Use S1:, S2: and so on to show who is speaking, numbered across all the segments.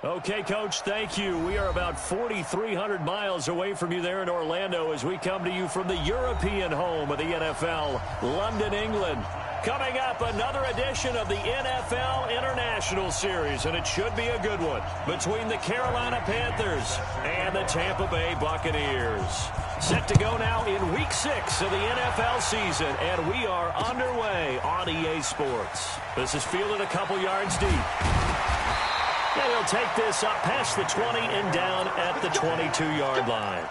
S1: Okay, Coach, thank you. We are about 4,300 miles away from you there in Orlando as we come to you from the European home of the NFL, London, England. Coming up, another edition of the NFL International Series, and it should be a good one, between the Carolina Panthers and the Tampa Bay Buccaneers. Set to go now in Week 6 of the NFL season, and we are underway on EA Sports. This is fielded a couple yards deep. And he'll take this up past the 20 and down at the 22-yard line.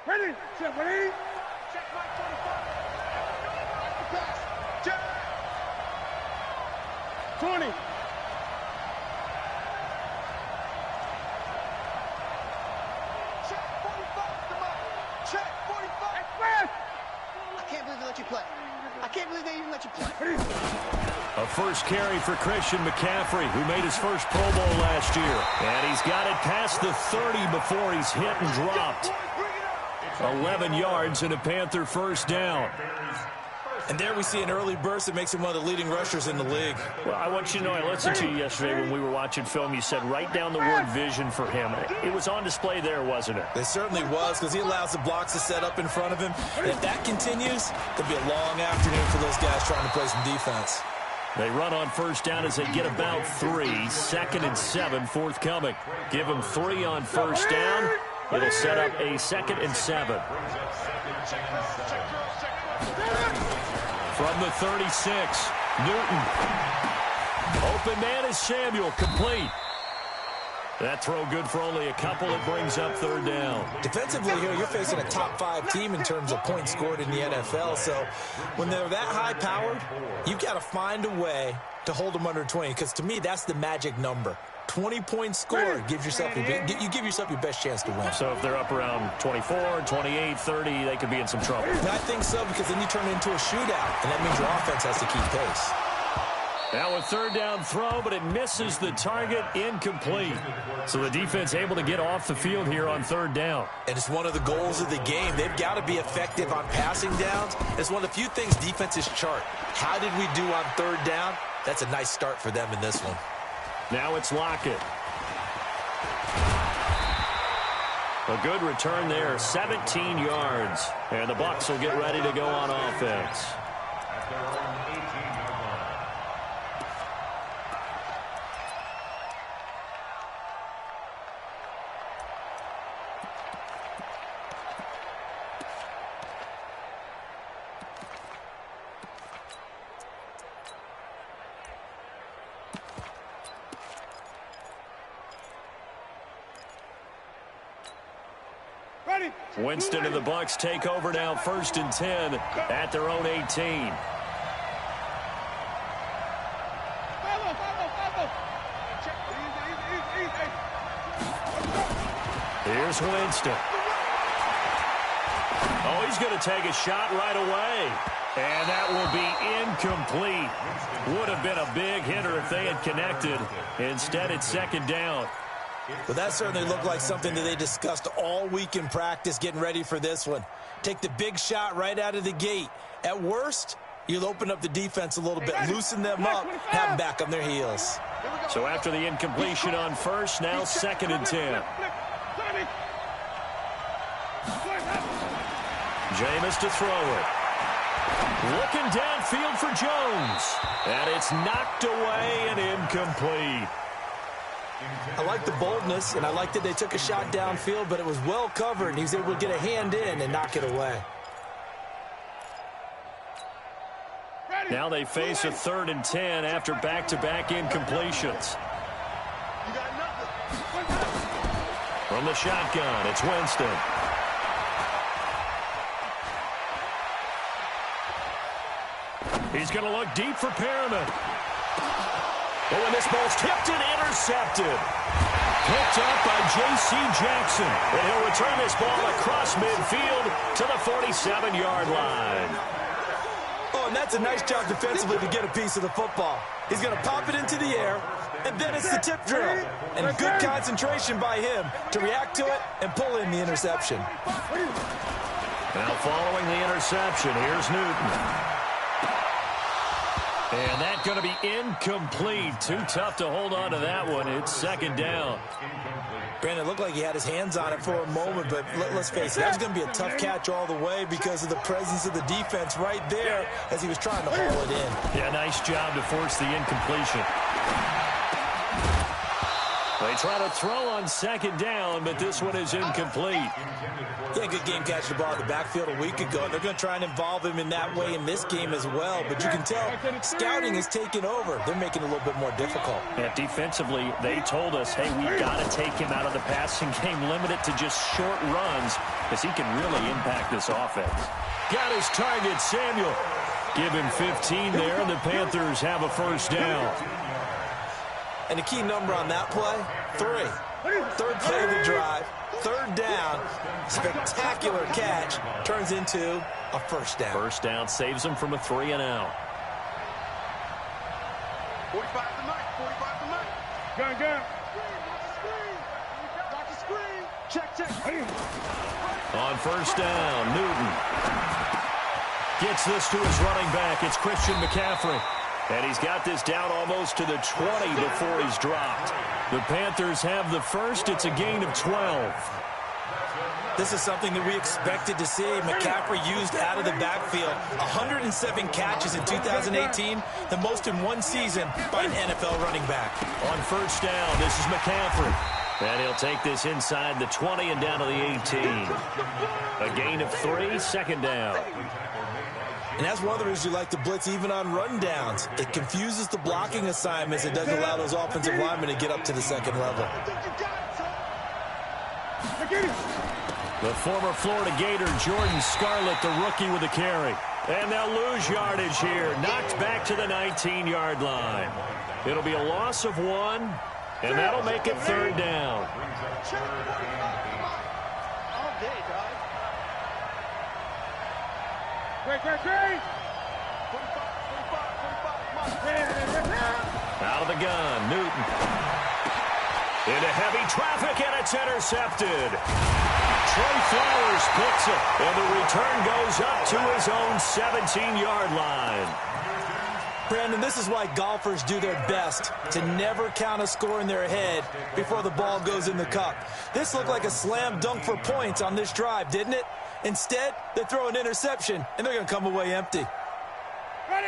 S2: Ready? Check, ready? Check my 45. Pass. Check. 20. Check 45. Come on. Check 45. I can't believe they let you play. I can't believe they even let you play.
S1: A first carry for Christian McCaffrey, who made his first Pro Bowl last year. And he's got it past the 30 before he's hit and dropped. 11 yards and a Panther first down.
S3: And there we see an early burst that makes him one of the leading rushers in the league.
S1: Well, I want you to know, I listened to you yesterday when we were watching film. You said write down the word vision for him. It was on display there, wasn't it?
S3: It certainly was, because he allows the blocks to set up in front of him. And if that continues, it'll be a long afternoon for those guys trying to play some defense.
S1: They run on first down as they get about 3. 2nd and 7 forthcoming. Give them 3 on first down. It'll set up a 2nd and 7. From the 36, Newton. Open man is Samuel, complete. That throw good for only a couple. It brings up 3rd down.
S3: Defensively here, you're facing a top 5 team in terms of points scored in the NFL. So when they're that high-powered, you've got to find a way to hold them under 20, because to me, that's the magic number. 20 points scored gives yourself you give yourself your best chance to win.
S1: So if they're up around 24, 28, 30, they could be in some trouble.
S3: I think so, because then you turn it into a shootout, and that means your offense has to keep pace.
S1: Now a 3rd down throw, but it misses the target, incomplete. So the defense able to get off the field here on 3rd down.
S3: And it's one of the goals of the game. They've got to be effective on passing downs. It's one of the few things defenses chart. How did we do on 3rd down? That's a nice start for them in this one.
S1: Now it's Lockett. A good return there, 17 yards. And the Bucs will get ready to go on offense. Winston and the Bucs take over now, 1st and 10 at their own 18. Here's Winston. Oh, he's going to take a shot right away. And that will be incomplete. Would have been a big hitter if they had connected. Instead, it's 2nd down.
S3: Well, that certainly looked like something that they discussed all week in practice, getting ready for this one. Take the big shot right out of the gate. At worst, you'll open up the defense a little bit, loosen them up, have them back on their heels.
S1: So after the incompletion on first, now 2nd and 10. Jameis to throw it. Looking downfield for Jones. And it's knocked away and incomplete.
S3: I like the boldness, and I like that they took a shot downfield, but it was well covered, and he was able to get a hand in and knock it away.
S1: Now they face a 3rd and 10 after back-to-back incompletions. From the shotgun, it's Winston. He's going to look deep for Perriman. Oh, and this ball's tipped and intercepted. Picked up by J.C. Jackson. And he'll return this ball across midfield to the 47-yard line.
S3: Oh, and that's a nice job defensively to get a piece of the football. He's going to pop it into the air, and then it's the tip drill. And good concentration by him to react to it and pull in the interception.
S1: Now following the interception, here's Newton. And that's going to be incomplete. Too tough to hold on to that one. It's second down.
S3: Brandon, it looked like he had his hands on it for a moment, but let's face it, that was going to be a tough catch all the way because of the presence of the defense right there as he was trying to haul it in.
S1: Yeah, nice job to force the incompletion. They try to throw on second down, but this one is incomplete.
S3: Yeah, good game catching the ball in the backfield a week ago. They're going to try and involve him in that way in this game as well. But you can tell scouting is taking over. They're making it a little bit more difficult.
S1: Yeah, defensively, they told us, hey, we've got to take him out of the passing game, limit it to just short runs, because he can really impact this offense. Got his target, Samuel. Give him 15 there, and the Panthers have a first down.
S3: And the key number on that play, 3. Third play of the drive, third down, spectacular catch, turns into a first down.
S1: First down saves them from a 3 and out.
S2: 45 to Mike, 45 to Mike. Gun. Got the screen. Check.
S1: On first down, Newton gets this to his running back. It's Christian McCaffrey. And he's got this down almost to the 20 before he's dropped. The Panthers have the first. It's a gain of 12.
S3: This is something that we expected to see. McCaffrey used out of the backfield. 107 catches in 2018, the most in one season by an NFL running back.
S1: On first down, this is McCaffrey. And he'll take this inside the 20 and down to the 18. A gain of 3, second down.
S3: And that's one of the reasons you like to blitz even on rundowns. It confuses the blocking assignments. It doesn't allow those offensive linemen to get up to the second level.
S1: The former Florida Gator, Jordan Scarlett, the rookie with the carry. And they'll lose yardage here. Knocked back to the 19-yard line. It'll be a loss of 1, and that'll make it third down.
S2: Great.
S1: Out of the gun, Newton. Into heavy traffic, and it's intercepted. Trey Flowers picks it, and the return goes up to his own 17-yard line.
S3: Brandon, this is why golfers do their best to never count a score in their head before the ball goes in the cup. This looked like a slam dunk for points on this drive, didn't it? Instead, they throw an interception, and they're going to come away empty.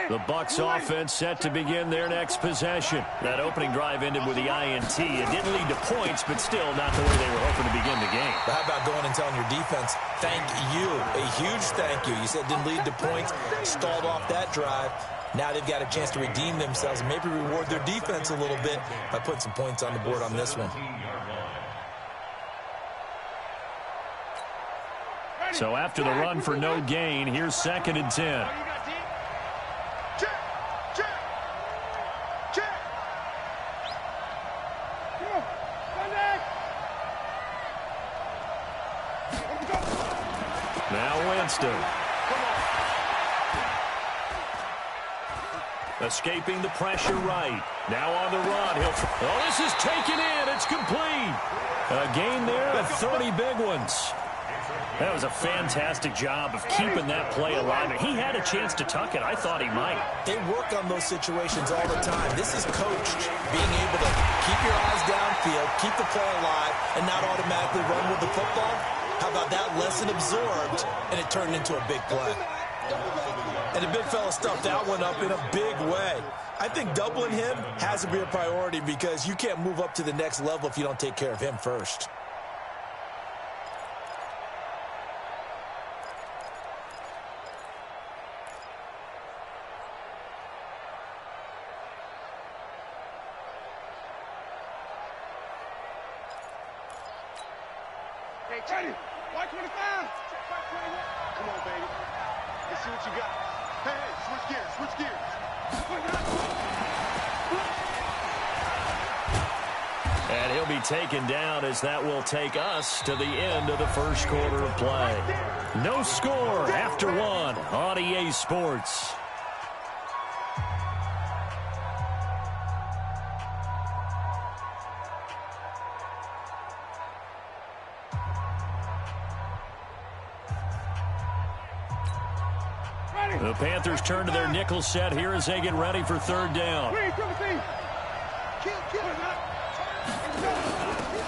S1: The Bucs offense set to begin their next possession. That opening drive ended with the INT. It didn't lead to points, but still not the way they were hoping to begin the game.
S3: But how about going and telling your defense, thank you, a huge thank you. You said it didn't lead to points, stalled off that drive. Now they've got a chance to redeem themselves and maybe reward their defense a little bit by putting some points on the board on this one.
S1: So after the run for no gain, here's 2nd and 10. Now Winston. Escaping the pressure right. Now on the run. This is taken in. It's complete. A gain there of 30 big ones. That was a fantastic job of keeping that play alive. And he had a chance to tuck it. I thought he might.
S3: They work on those situations all the time. This is coached, being able to keep your eyes downfield, keep the play alive, and not automatically run with the football. How about that lesson absorbed, and it turned into a big play. And the big fella stuffed that one up in a big way. I think doubling him has to be a priority because you can't move up to the next level if you don't take care of him first.
S2: Hey, check it. White 25. Come on, baby. Let's see what you got. Hey, switch gears.
S1: And he'll be taken down as that will take us to the end of the first quarter of play. No score after 1 on EA Sports. The Panthers turn to their nickel set here as they get ready for third down.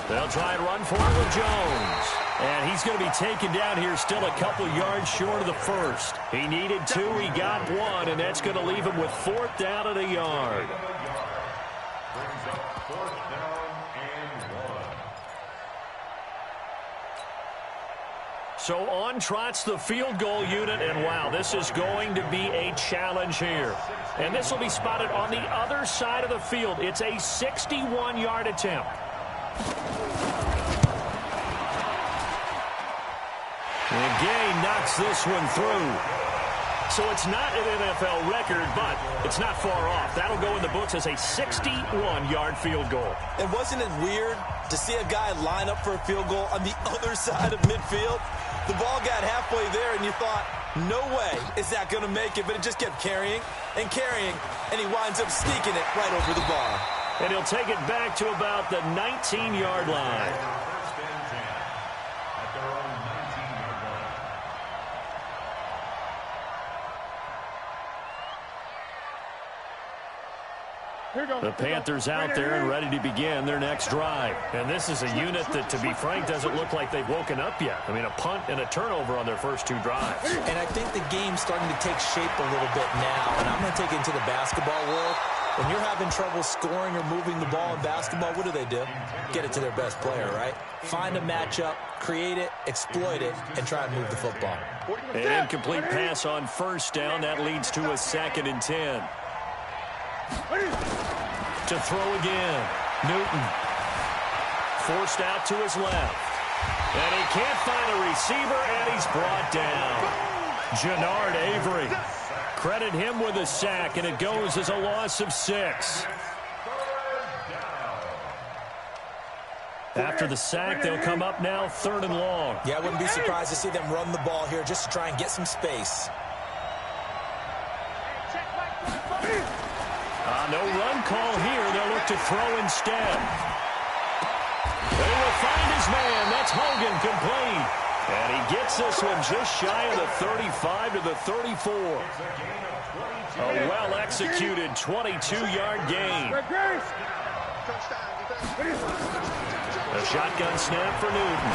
S1: They'll try and run for it with Jones. And he's going to be taken down here still a couple yards short of the first. He needed 2, he got 1, and that's going to leave him with 4th down and a yard. So on trots the field goal unit, and wow, this is going to be a challenge here. And this will be spotted on the other side of the field. It's a 61-yard attempt. And Gay knocks this one through. So it's not an NFL record, but it's not far off. That'll go in the books as a 61-yard field goal.
S3: And wasn't it weird to see a guy line up for a field goal on the other side of midfield? The ball got halfway there, and you thought, no way is that going to make it. But it just kept carrying, and he winds up sneaking it right over the bar.
S1: And he'll take it back to about the 19-yard line. The Panthers out there and ready to begin their next drive. And this is a unit that, to be frank, doesn't look like they've woken up yet. I mean, a punt and a turnover on their first 2 drives.
S3: And I think the game's starting to take shape a little bit now. And I'm going to take it into the basketball world. When you're having trouble scoring or moving the ball in basketball, what do? Get it to their best player, right? Find a matchup, create it, exploit it, and try and move the football.
S1: An incomplete pass on first down. That leads to a 2nd and 10. To throw again. Newton. Forced out to his left. And he can't find a receiver, and he's brought down. Jannard Avery. Credit him with a sack, and it goes as a loss of 6. After the sack, they'll come up now 3rd and long.
S3: Yeah, I wouldn't be surprised to see them run the ball here just to try and get some space.
S1: No run call here. They'll look to throw instead. They will find his man. That's Hogan, complete. And he gets this one just shy of the 35 to the 34. A well-executed 22-yard gain. A shotgun snap for Newton.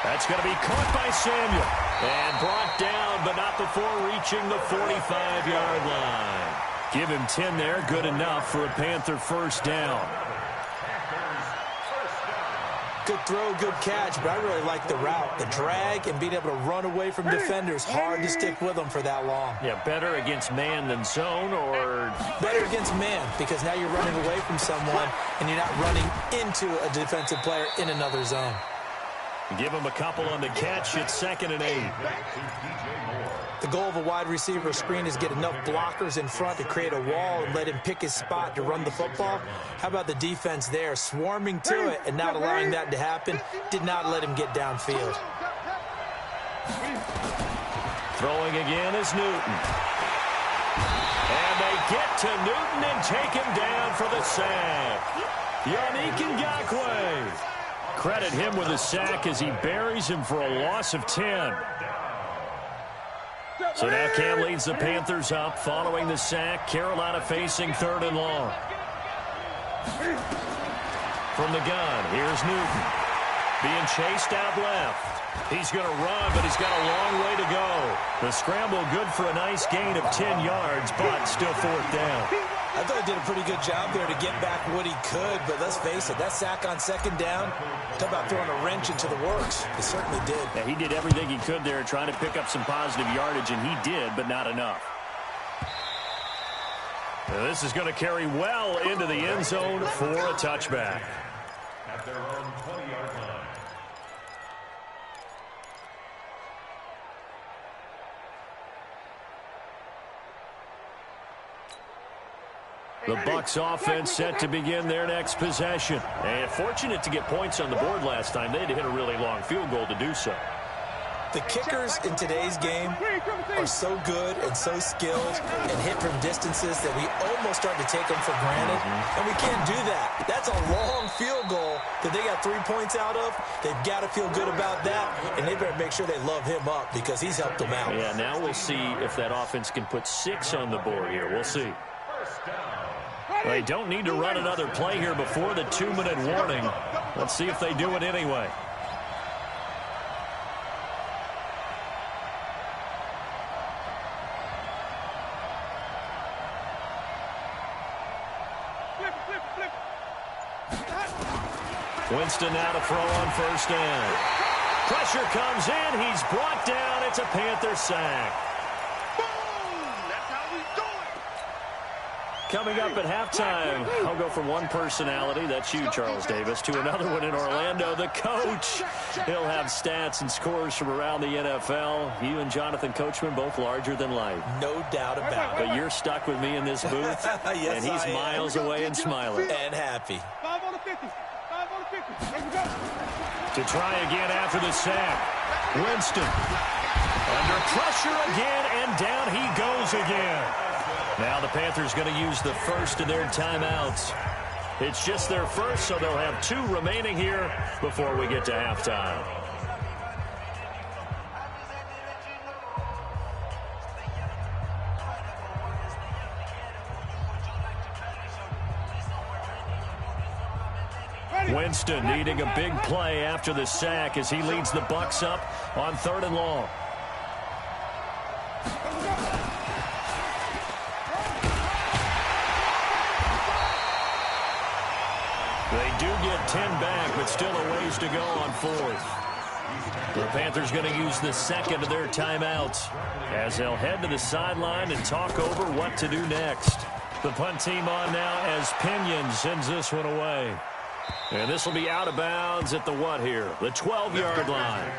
S1: That's going to be caught by Samuel. And brought down, but not before reaching the 45-yard line. Give him 10 there, good enough for a Panther first down.
S3: Good throw, good catch, but I really like the route. The drag and being able to run away from defenders. Hard to stick with them for that long.
S1: Yeah, better against man than zone, or?
S3: Better against man, because now you're running away from someone and you're not running into a defensive player in another zone.
S1: Give him a couple on the catch. It's 2nd and 8.
S3: The goal of a wide receiver screen is get enough blockers in front to create a wall and let him pick his spot to run the football. How about the defense there, swarming to it and not allowing that to happen? Did not let him get downfield.
S1: Throwing again is Newton. And they get to Newton and take him down for the sack. Yannick Ngakoue. Credit him with a sack as he buries him for a loss of 10. So now Cam leads the Panthers up following the sack. Carolina facing 3rd and long. From the gun, here's Newton. Being chased out left. He's going to run, but he's got a long way to go. The scramble good for a nice gain of 10 yards, but still 4th down.
S3: I thought he did a pretty good job there to get back what he could, but let's face it, that sack on 2nd down, talk about throwing a wrench into the works. He certainly did.
S1: Yeah, he did everything he could there trying to pick up some positive yardage, and he did, but not enough. Now, this is going to carry well into the end zone for a touchback. At their own 20-yard line. The Bucs offense set to begin their next possession. And fortunate to get points on the board last time. They had to hit a really long field goal to do so.
S3: The kickers in today's game are so good and so skilled and hit from distances that we almost start to take them for granted, and we can't do that. That's a long field goal that they got 3 points out of. They've got to feel good about that, and they better make sure they love him up because he's helped them out.
S1: Yeah, now we'll see if that offense can put 6 on the board here. We'll see. They don't need to run another play here before the 2-minute warning. Let's see if they do it anyway. Winston now to throw on first down. Pressure comes in. He's brought down. It's a Panther sack. Coming up at halftime, I'll go from one personality, that's you, Charles Davis, to another one in Orlando, the coach. He'll have stats and scores from around the NFL. You and Jonathan Coachman, both larger than life.
S3: No doubt about it.
S1: But you're stuck with me in this booth,
S3: yes,
S1: and he's miles away and smiling.
S3: And happy.
S2: 5 on the 50. 5 on the 50. Let's go.
S1: To try again after the sack. Winston. Under pressure again, and down he goes again. Now the Panthers going to use the first of their timeouts. It's just their first, so they'll have 2 remaining here before we get to halftime. Winston needing a big play after the sack as he leads the Bucs up on 3rd and long. They do get 10 back, but still a ways to go on 4th. The Panthers going to use the second of their timeouts as they'll head to the sideline and talk over what to do next. The punt team on now as Pinion sends this one away. And this will be out of bounds at the what here? The 12-yard line.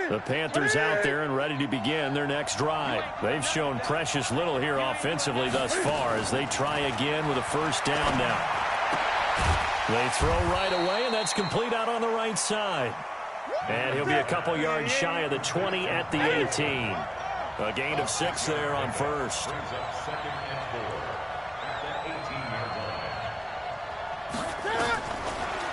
S1: The Panthers out there and ready to begin their next drive. They've shown precious little here offensively thus far as they try again with a first down now. They throw right away, and that's complete out on the right side. And he'll be a couple yards shy of the 20 at the 18. A gain of 6 there on first.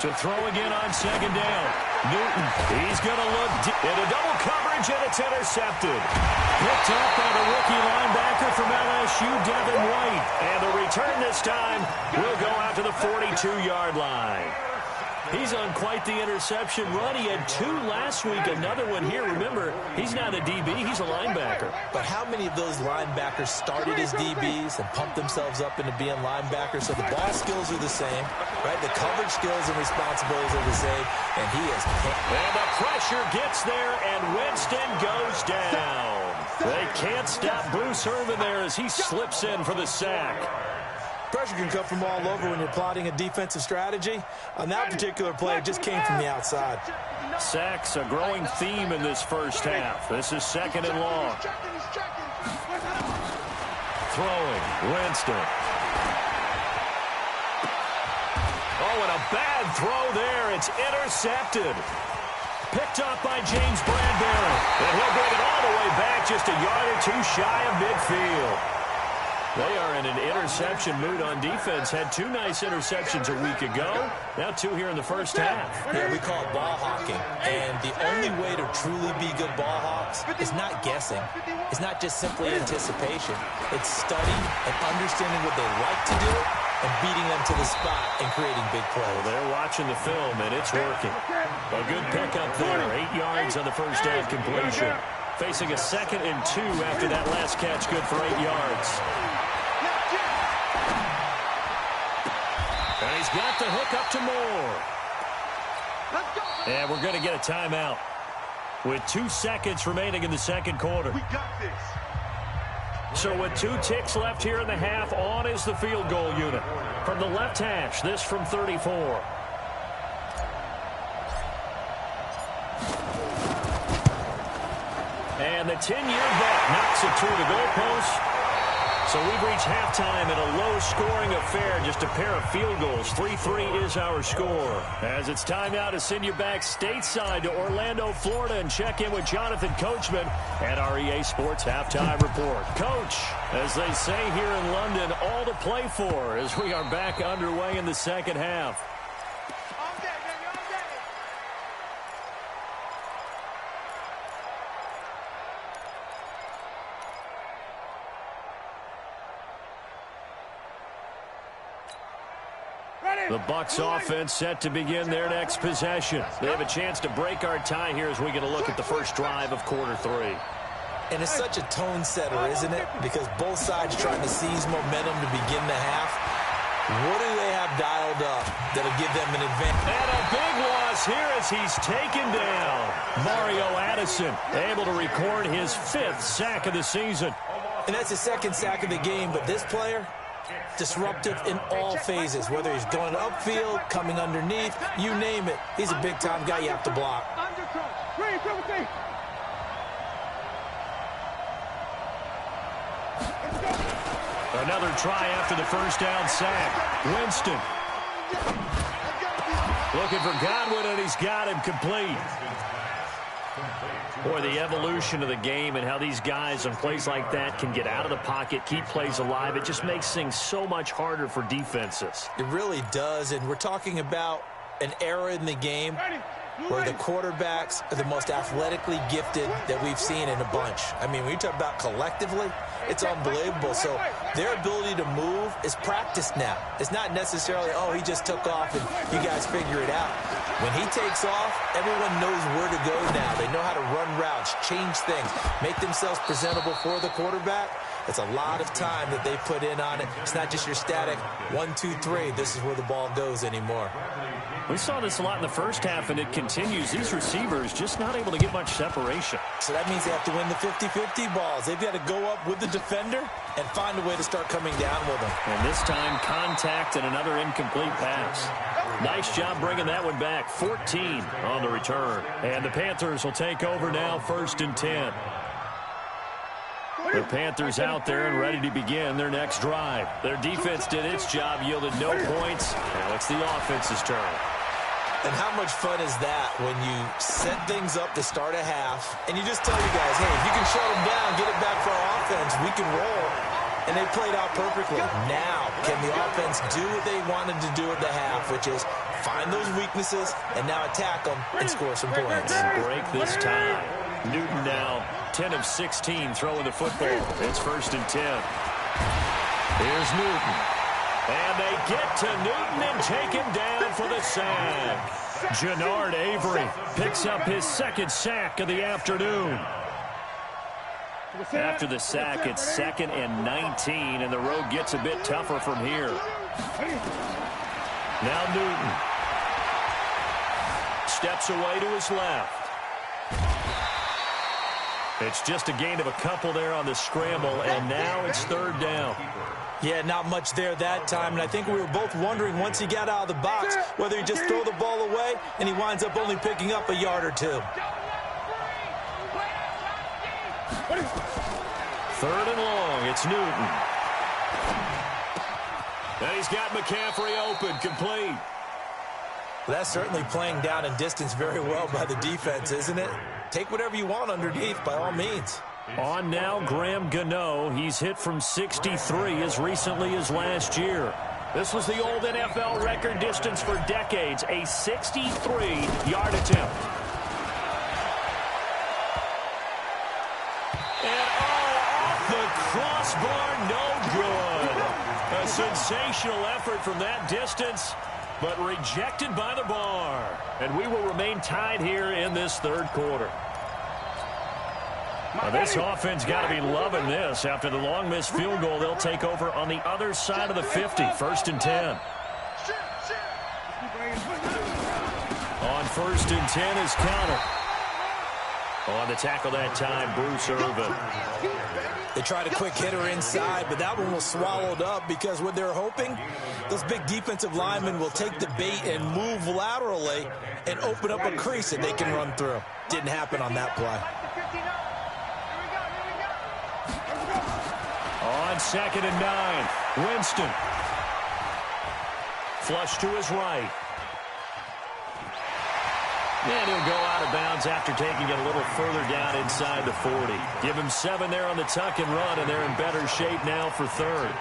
S1: To throw again on second down. Newton, he's going to look into double coverage, and it's intercepted. Picked up by the rookie linebacker from LSU, Devin White. And the return this time will go out to the 42-yard line. He's on quite the interception run. He had 2 last week, another one here. Remember, he's not a DB, he's a linebacker.
S3: But how many of those linebackers started as DBs and pumped themselves up into being linebackers? So the ball skills are the same, right? The coverage skills and responsibilities are the same, and he is picked.
S1: And the pressure gets there, and Winston goes down. They can't stop Bruce Irvin there as he slips in for the sack.
S3: Pressure can come from all over when you're plotting a defensive strategy. On that particular play, it just came from the outside.
S1: Sacks, a growing theme in this first half. This is 2nd and long. Throwing, Winston. Oh, and a bad throw there. It's intercepted. Picked up by James Bradbury. And he'll bring it all the way back just a yard or 2 shy of midfield. They are in an interception mood on defense. Had 2 nice interceptions a week ago. Now 2 here in the first half.
S3: Yeah, we call it ball hawking. And the only way to truly be good ball hawks is not guessing. It's not just simply anticipation. It's studying and understanding what they like to do and beating them to the spot and creating big plays.
S1: Well, they're watching the film, and it's working. A good pickup there. 8 yards on the first down completion. Facing a 2nd and 2 after that last catch, good for 8 yards. And he's got the hook up to Moore. And we're going to get a timeout with 2 seconds remaining in the second quarter.
S2: We got this.
S1: So with 2 ticks left here in the half, on is the field goal unit. From the left hash, this from 34. And the 10-year vet knocks it through the goalpost. So we've reached halftime in a low-scoring affair, just a pair of field goals. 3-3 is our score. As it's time now to send you back stateside to Orlando, Florida, and check in with Jonathan Coachman at our EA Sports Halftime Report. Coach, as they say here in London, all to play for as we are back underway in the second half. The Bucs offense set to begin their next possession. They have a chance to break our tie here as we get a look at the first drive of quarter 3.
S3: And it's such a tone setter, isn't it? Because both sides trying to seize momentum to begin the half. What do they have dialed up that'll give them an advantage?
S1: And a big loss here as he's taken down. Mario Addison able to record his 5th sack of the season.
S3: And that's his 2nd sack of the game, but this player, disruptive in all phases, whether he's going upfield, coming underneath, you name it. He's a big-time guy you have to block.
S1: Another try after the first down sack. Winston looking for Godwin, and he's got him complete. Boy, the evolution of the game and how these guys on plays like that can get out of the pocket, keep plays alive, it just makes things so much harder for defenses.
S3: It really does, and we're talking about an era in the game where the quarterbacks are the most athletically gifted that we've seen in a bunch. I mean, when you talk about collectively, it's unbelievable. So their ability to move is practiced now. It's not necessarily, oh, he just took off and you guys figure it out. When he takes off, everyone knows where to go now. They know how to run routes, change things, make themselves presentable for the quarterback. It's a lot of time that they put in on it. It's not just your static 1, 2, 3. This is where the ball goes anymore.
S1: We saw this a lot in the first half, and it continues. These receivers just not able to get much separation.
S3: So that means they have to win the 50-50 balls. They've got to go up with the defender and find a way to start coming down with them.
S1: And this time, contact and another incomplete pass. Nice job bringing that one back. 14 on the return. And the Panthers will take over now, 1st and 10. The Panthers out there and ready to begin their next drive. Their defense did its job, yielded no points. Now it's the offense's turn.
S3: And how much fun is that when you set things up to start a half and you just tell you guys, hey, if you can shut them down, get it back for our offense, we can roll. And they played out perfectly. Now, can the offense do what they wanted to do at the half, which is find those weaknesses and now attack them and score some points.
S1: And break this tie. Newton now 10 of 16 throwing the football. It's 1st and 10. Here's Newton. And they get to Newton and take him down for the sack. Jannard Avery picks up his 2nd sack of the afternoon. After the sack, it's 2nd and 19, and the road gets a bit tougher from here. Now Newton steps away to his left. It's just a gain of a couple there on the scramble, and now it's 3rd down.
S3: Yeah, not much there that time, and I think we were both wondering once he got out of the box whether he'd just throw the ball away, and he winds up only picking up a yard or 2.
S1: 3rd and long, it's Newton. And he's got McCaffrey open, complete.
S3: Well, that's certainly playing down in distance very well by the defense, isn't it? Take whatever you want underneath, by all means.
S1: On now, Graham Gano. He's hit from 63 as recently as last year. This was the old NFL record distance for decades, a 63-yard attempt. And off the crossbar, no good. A sensational effort from that distance, but rejected by the bar. And we will remain tied here in this 3rd quarter. Now this offense got to be loving this. After the long missed field goal, they'll take over on the other side of the 50, 1st and 10. On 1st and 10 is Connor. On the tackle that time, Bruce Irvin.
S3: They tried a quick hitter inside, but that one was swallowed up because what they're hoping, those big defensive linemen will take the bait and move laterally and open up a crease that they can run through. Didn't happen on that play.
S1: On on 2nd and 9. Winston. Flush to his right. And he'll go out of bounds after taking it a little further down inside the 40. Give him 7 there on the tuck and run, and they're in better shape now for 3rd.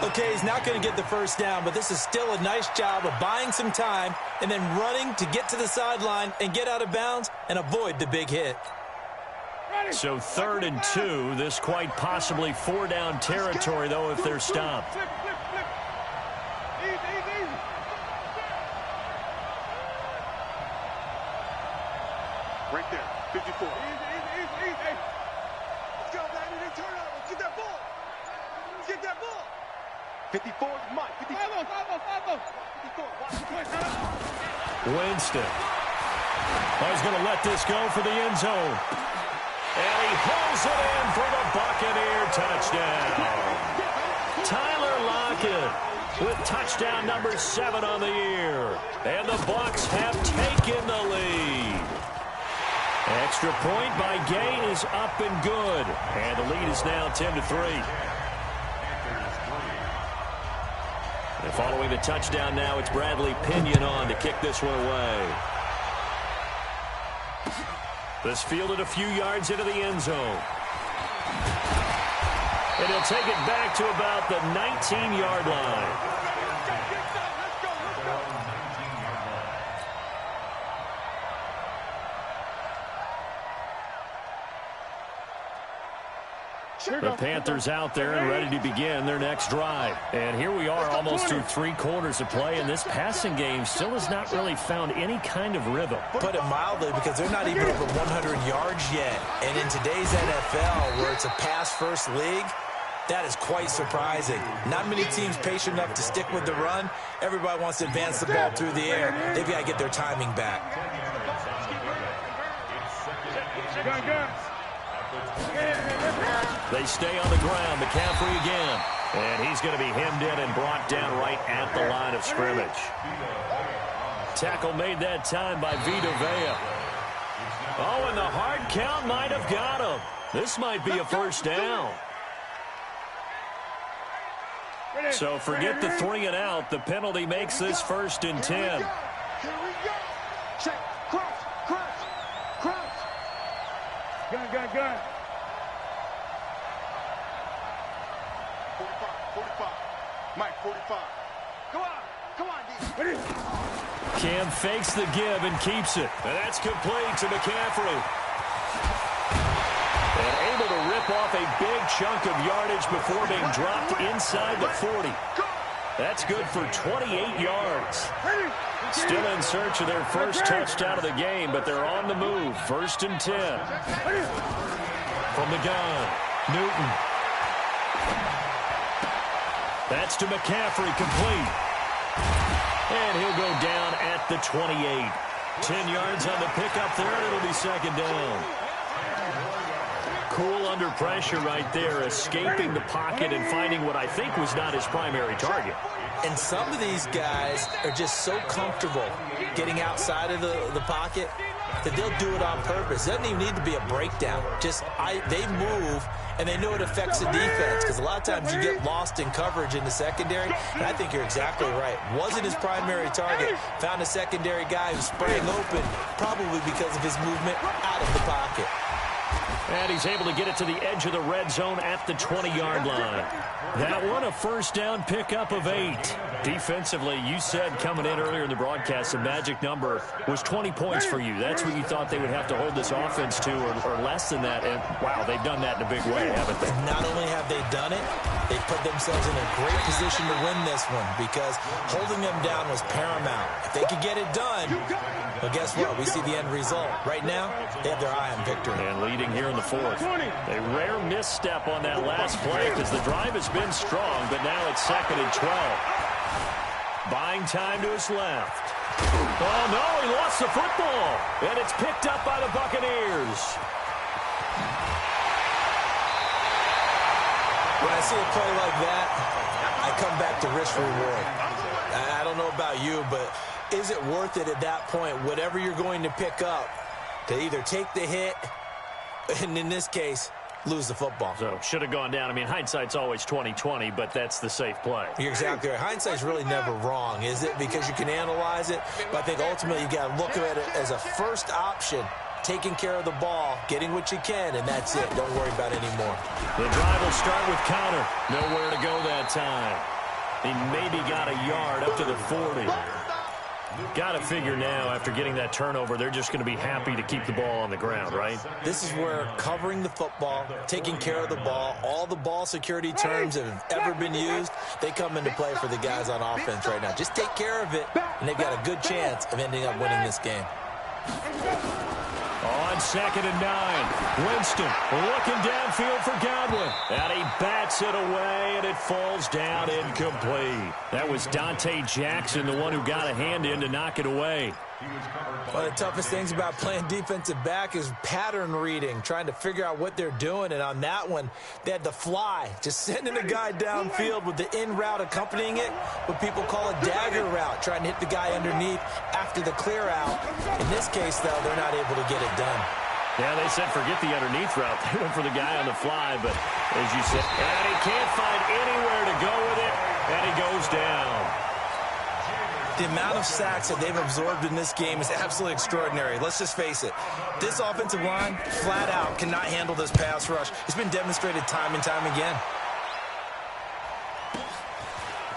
S3: Okay, he's not going to get the first down, but this is still a nice job of buying some time and then running to get to the sideline and get out of bounds and avoid the big hit.
S1: So 3rd and 2. This quite possibly 4-down territory, though, if they're stopped.
S2: Right there, 54. Easy. Let's go, baby. They turn over. Let's get that ball. Let's get that ball. 54 is Mike. 54. 54.
S1: Winston. He's going to let this go for the end zone. And he pulls it in for the Buccaneer touchdown. Tyler Lockett with touchdown number 7 on the year. And the Bucs have taken the lead. Extra point by Gay is up and good. And the lead is now 10-3. And following the touchdown now, it's Bradley Pinion on to kick this one away. This fielded a few yards into the end zone. And he'll take it back to about the 19-yard line. The Panthers out there and ready to begin their next drive. And here we are almost through 3 quarters of play, and this passing game still has not really found any kind of rhythm.
S3: Put it mildly, because they're not even over 100 yards yet. And in today's NFL, where it's a pass-first league, that is quite surprising. Not many teams patient enough to stick with the run. Everybody wants to advance the ball through the air. They've got to get their timing back.
S1: They stay on the ground. McCaffrey again. And he's going to be hemmed in and brought down right at the line of scrimmage. Tackle made that time by Vita Vea. Oh, and the hard count might have got him. This might be a first down. So forget the 3 and out. The penalty makes this 1st and 10.
S2: Here we go. Check. Cross. Gun. 45. Mike, 45. Come on, D.
S1: Cam fakes the give and keeps it. And that's complete to McCaffrey. And able to rip off a big chunk of yardage before being dropped inside the 40. That's good for 28 yards. Still in search of their first touchdown of the game, but they're on the move. 1st and 10. From the gun, Newton. That's to McCaffrey, complete. And he'll go down at the 28. 10 yards on the pickup there, and it'll be 2nd down. Cool under pressure right there, escaping the pocket and finding what I think was not his primary target.
S3: And some of these guys are just so comfortable getting outside of the pocket that they'll do it on purpose. It doesn't even need to be a breakdown. They move, and they know it affects the defense, because a lot of times you get lost in coverage in the secondary, and I think you're exactly right. Wasn't his primary target. Found a secondary guy who sprang open, probably because of his movement out of the pocket.
S1: And he's able to get it to the edge of the red zone at the 20-yard line. That one, a first down pickup of 8. Defensively, you said coming in earlier in the broadcast, the magic number was 20 points for you. That's what you thought they would have to hold this offense to, or less than that. And, wow, they've done that in a big way, haven't they?
S3: Not only have they done it, they put themselves in a great position to win this one, because holding them down was paramount. If they could get it done, well, guess what? We see the end result. Right now, they have their eye on victory.
S1: And leading here in the 4th. A rare misstep on that last play, because the drive has been strong, but now it's 2nd and 12. Buying time to his left. Oh, no, he lost the football. And it's picked up by the Buccaneers.
S3: When I see a play like that, I come back to risk reward. I don't know about you, but is it worth it at that point, whatever you're going to pick up, to either take the hit, and in this case, lose the football.
S1: So should have gone down. I mean, hindsight's always 20/20, but that's the safe play.
S3: You're exactly right. Hindsight's really never wrong, is it? Because you can analyze it, but I think ultimately you got to look at it as a first option, taking care of the ball, getting what you can, and that's it. Don't worry about it anymore.
S1: The drive will start with Connor. Nowhere to go that time. He maybe got a yard up to the 40. Got to figure now, after getting that turnover, they're just going to be happy to keep the ball on the ground, right?
S3: This is where covering the football, taking care of the ball, all the ball security terms that have ever been used, they come into play for the guys on offense right now. Just take care of it, and they've got a good chance of ending up winning this game.
S1: On 2nd and 9, Winston looking downfield for Godwin. And he bats it away, and it falls down incomplete. That was Dante Jackson, the one who got a hand in to knock it away.
S3: One of the toughest things about playing defensive back is pattern reading, trying to figure out what they're doing. And on that one, they had the fly, just sending a guy downfield with the in route accompanying it, what people call a dagger route, trying to hit the guy underneath after the clear out. In this case, though, they're not able to get it done.
S1: Yeah, they said forget the underneath route. They went for the guy on the fly, but as you said, and he can't find anywhere to go with it, and he goes down.
S3: The amount of sacks that they've absorbed in this game is absolutely extraordinary. Let's just face it. This offensive line, flat out, cannot handle this pass rush. It's been demonstrated time and time again.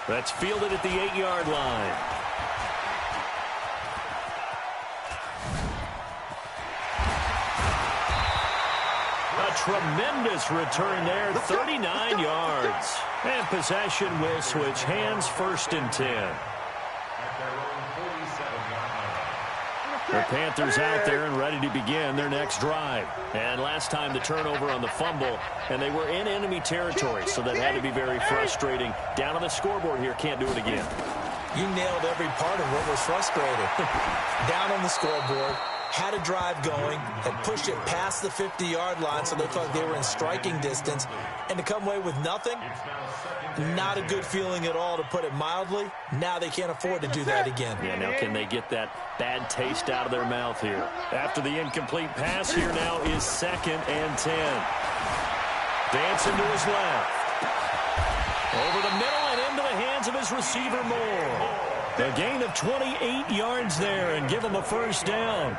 S1: That's fielded at the 8-yard line. A tremendous return there, 39 yards. And possession will switch hands, 1st and 10. The Panthers out there and ready to begin their next drive. And last time the turnover on the fumble, and they were in enemy territory, so that had to be very frustrating. Down on the scoreboard here, can't do it again.
S3: You nailed every part of what was frustrating. Down on the scoreboard, had a drive going, and pushed it past the 50-yard line so they thought they were in striking distance, and to come away with nothing, not a good feeling at all, to put it mildly. Now they can't afford to do that again.
S1: Yeah, now can they get that bad taste out of their mouth here? After the incomplete pass, here now is 2nd and 10. Dancing to his left. Over the middle and into the hands of his receiver, Moore. A gain of 28 yards there and give him a 1st down.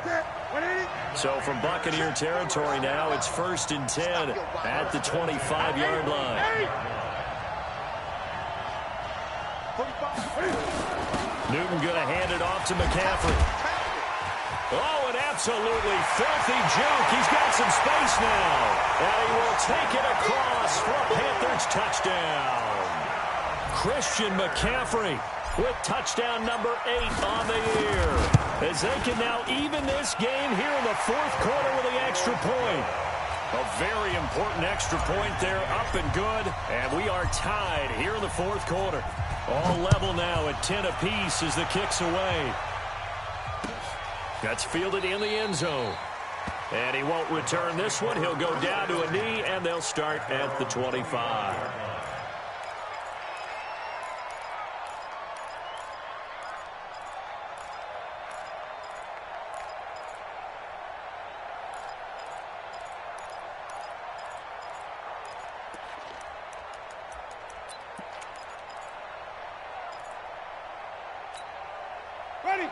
S1: So from Buccaneer territory now, it's 1st and 10 at the 25-yard line. Newton going to hand it off to McCaffrey. Oh, an absolutely filthy juke. He's got some space now. And he will take it across for a Panthers touchdown. Christian McCaffrey with touchdown number 8 on the year. As they can now even this game here in the 4th quarter with the extra point. A very important extra point there, up and good. And we are tied here in the 4th quarter. All level now at 10 apiece as the kick's away. That's fielded in the end zone. And he won't return this one. He'll go down to a knee, and they'll start at the 25.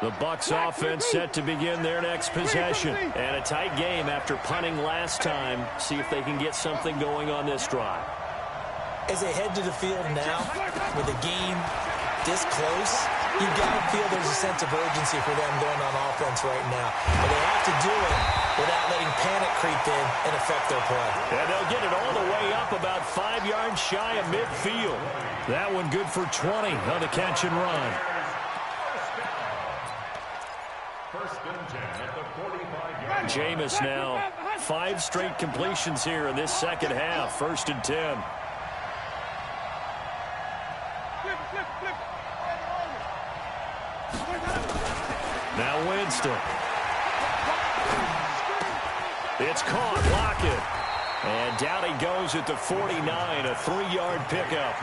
S1: The Bucs offense set to begin their next possession. And a tight game after punting last time. See if they can get something going on this drive.
S3: As they head to the field now, with the game this close, you've got to feel there's a sense of urgency for them going on offense right now. But they have to do it without letting panic creep in and affect their play.
S1: And they'll get it all the way up about 5 yards shy of midfield. That one good for 20 on the catch and run. Jameis now 5 straight completions here in this second half. 1st and 10. Now Winston. It's caught. Lockett. And down he goes at the 49. A 3-yard pickup.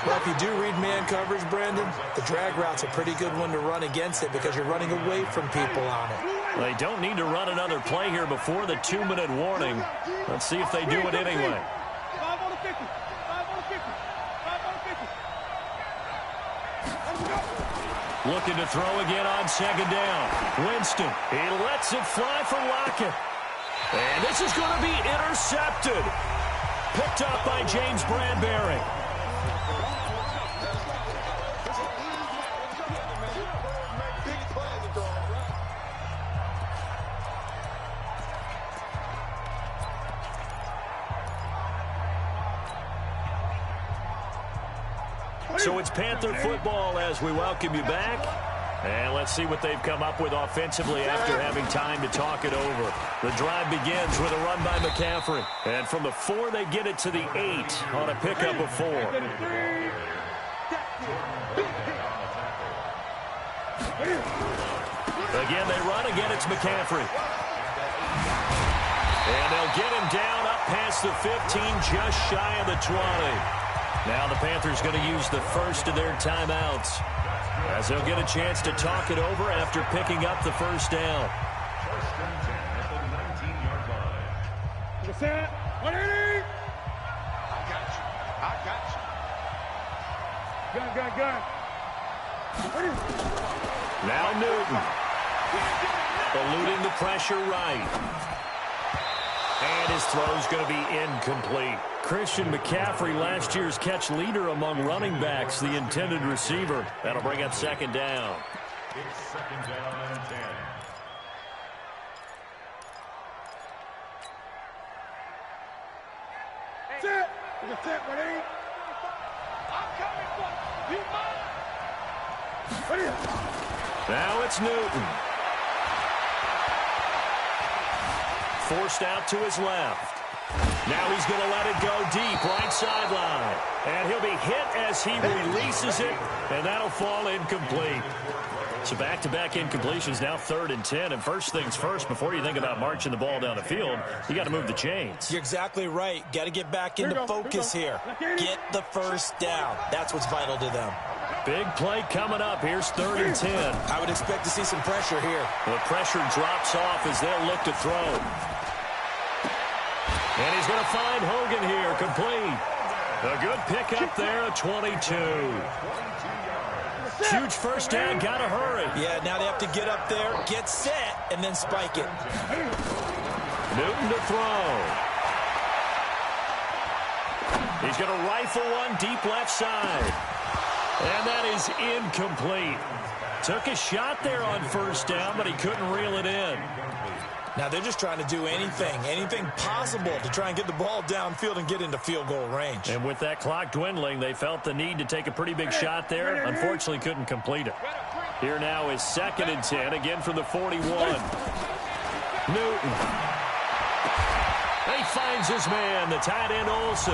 S3: Well, if you do read man coverage, Brandon, the drag route's a pretty good one to run against it because you're running away from people on it.
S1: They don't need to run another play here before the 2-minute warning. Let's see if they do it anyway.
S2: 5 on the 50. 5 on the 50. 5 on the 50. Let's go.
S1: Looking to throw again on second down. Winston, he lets it fly for Lockett. And this is going to be intercepted. Picked up by James Bradbury. So it's Panther football as we welcome you back. And let's see what they've come up with offensively after having time to talk it over. The drive begins with a run by McCaffrey. And from the 4, they get it to the 8 on a pickup of 4. Again, they run. Again, it's McCaffrey. And they'll get him down up past the 15, just shy of the 20. Now the Panthers going to use the first of their timeouts, as they'll get a chance to talk it over after picking up the first down.
S2: Set. 180. I got you. Gun.
S1: Now Newton. Eluding the pressure right. And his throw's going to be incomplete. Christian McCaffrey, last year's catch leader among running backs, the intended receiver. That'll bring up second down.
S4: It's second down and 10.
S2: Set. Set. 180. I'm coming for you.
S1: Now it's Newton. Forced out to his left. Now he's going to let it go deep, right sideline. And he'll be hit as he releases it, and that'll fall incomplete. So back-to-back incompletions, now 3rd and 10. And first things first, before you think about marching the ball down the field, you got to move the chains.
S3: You're exactly right. Got to get back into focus here. Get the first down. That's what's vital to them.
S1: Big play coming up. Here's 3rd and 10.
S3: I would expect to see some pressure here.
S1: The pressure drops off as they'll look to throw. And he's going to find Hogan here, complete. A good pickup there, a 22. Huge first down, got to hurry.
S3: Yeah, now they have to get up there, get set, and then spike it.
S1: Newton to throw. He's going to rifle one deep left side. And that is incomplete. Took a shot there on first down, but he couldn't reel it in.
S3: Now they're just trying to do anything possible to try and get the ball downfield and get into field goal range.
S1: And with that clock dwindling, they felt the need to take a pretty big shot there. Unfortunately, couldn't complete it. Here now is 2nd and 10, again from the 41. Newton. He finds his man, the tight end Olsen.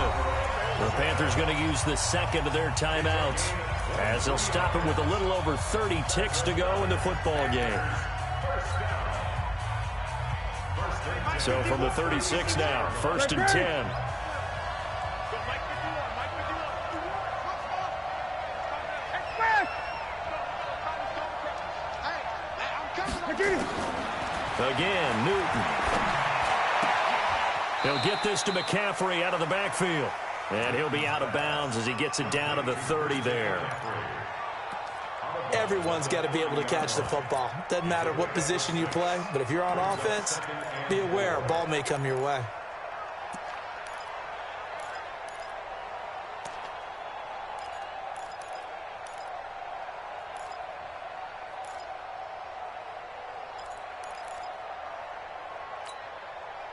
S1: The Panthers going to use the 2nd of their timeouts, as they'll stop it with a little over 30 ticks to go in the football game. So from the 36 now, 1st and 10. Again, Newton. He'll get this to McCaffrey out of the backfield. And he'll be out of bounds as he gets it down to the 30 there.
S3: Everyone's got to be able to catch the football. Doesn't matter what position you play, but if you're on offense, be aware a ball may come your way.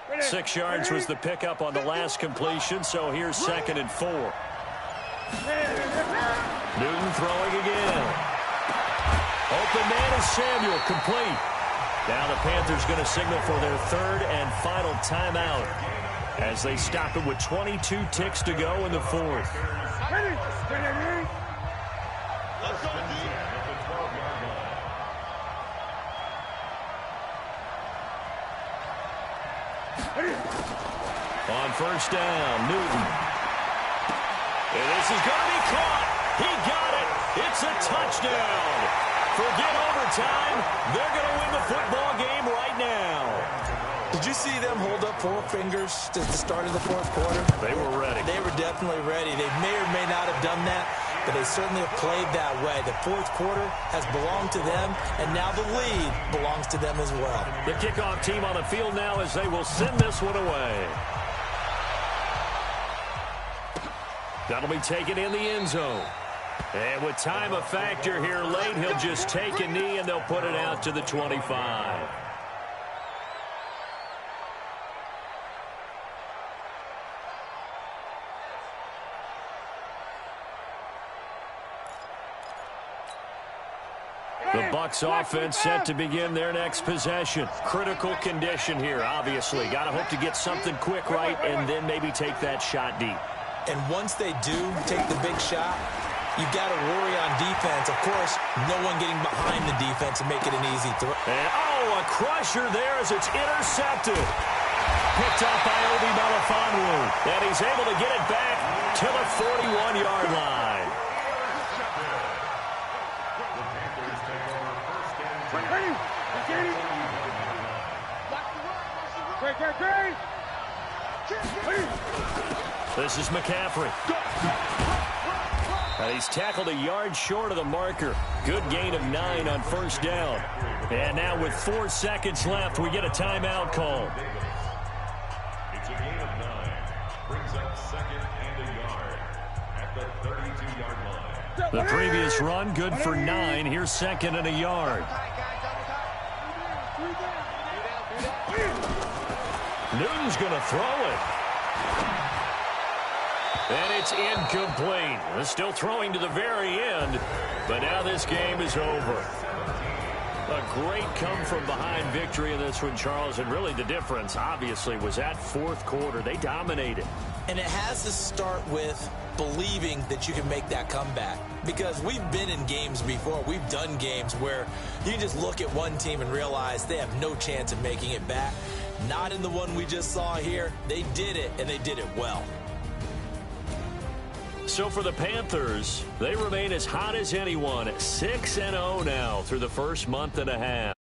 S1: Ready. 6 yards was the pickup on the last completion, so here's 2nd and 4. Newton throwing again. Open man is Samuel, complete. Now the Panthers going to signal for their 3rd and final timeout as they stop it with 22 ticks to go in the 4th. On first down, Newton. And this is going to be caught. He got it. It's a touchdown. Forget overtime. They're going to win the football game right now.
S3: Did you see them hold up 4 fingers at the start of the fourth quarter?
S1: They were ready.
S3: They were definitely ready. They may or may not have done that, but they certainly have played that way. The fourth quarter has belonged to them, and now the lead belongs to them as well.
S1: The kickoff team on the field now as they will send this one away. That'll be taken in the end zone. And with time a factor here late, he'll just take a knee, and they'll put it out to the 25. The Bucs offense set to begin their next possession. Critical condition here, obviously. Got to hope to get something quick right and then maybe take that shot deep.
S3: And once they do take the big shot, you've got to worry on defense. Of course, no one getting behind the defense and make it an easy throw.
S1: And, a crusher there as it's intercepted. Picked up by Obi Melifonwu. And he's able to get it back to the 41-yard line. This is McCaffrey. And he's tackled a yard short of the marker. Good gain of 9 on first down. And now with 4 seconds left, we get a timeout call.
S4: It's a gain of 9. Brings up second and a yard at the 32-yard line.
S1: The previous run, good for 9. Here's second and a yard. Newton's going to throw it. And it's incomplete. They're still throwing to the very end, but now this game is over. A great come-from-behind victory in this one, Charles, and really the difference, obviously, was that fourth quarter. They dominated.
S3: And it has to start with believing that you can make that comeback. Because we've been in games before. We've done games where you just look at one team and realize they have no chance of making it back. Not in the one we just saw here. They did it, and they did it well.
S1: So for the Panthers, they remain as hot as anyone, 6-0 now through the first month and a half.